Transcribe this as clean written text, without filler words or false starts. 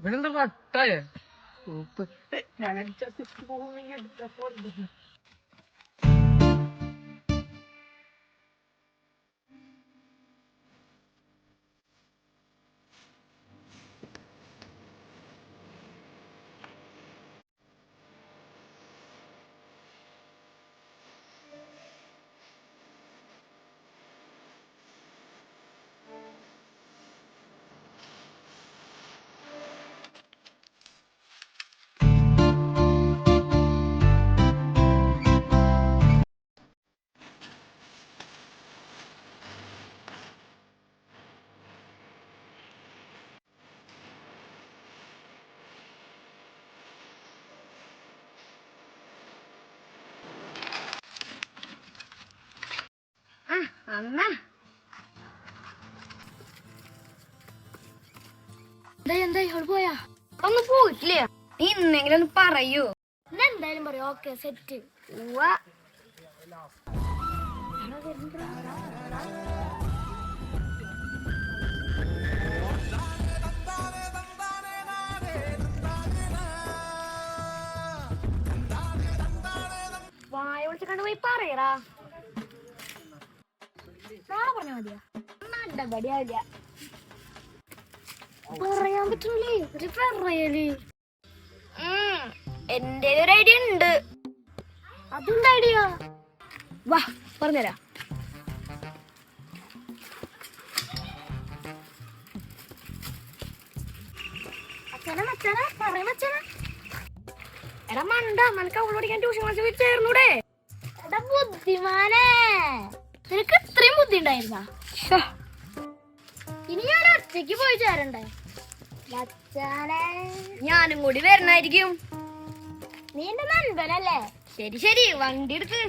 ഇവനെന്താ വട്ടായ അമ്മ എന്തായി അവൾ പോയാ? ഒന്നും പോയിട്ടില്ല. നീ ഇന്നെങ്കിലും ഒന്ന് പറയൂ. എന്തായാലും പറയൂ. Okay set. വായ വിളിച്ചിട്ട് പോയി പറയടാ. നാളെ പറഞ്ഞാ മതിയാ. നടപടിയാവില്ല. പറയാൻ പറ്റൂലേ. ഒരു പറയല്. എന്റെ ഒരു ഐഡിയ ഉണ്ട്. അതെന്താ ഐഡിയ? വാ പറഞ്ഞുതരാ. അച്ഛനെ മച്ചനെ പറയും അച്ഛനെ. എടാ മണ്ട, നിനക്ക് അവളോട് ഞാൻ ട്യൂഷൻ ക്ലാസ് ചേർന്നൂടെ? എടാ ബുദ്ധിമാനെ, നിനക്ക് ഇത്രയും ബുദ്ധി ഉണ്ടായിരുന്ന? ഇനി ഞാൻ ഒറ്റയ്ക്ക് പോയി ചേരണ്ടേ? ഞാനും കൂടി വരണായിരിക്കും. നീ എന്റെ നൻപനല്ലേ? ശരി ശരി, വണ്ടി എടുക്ക്.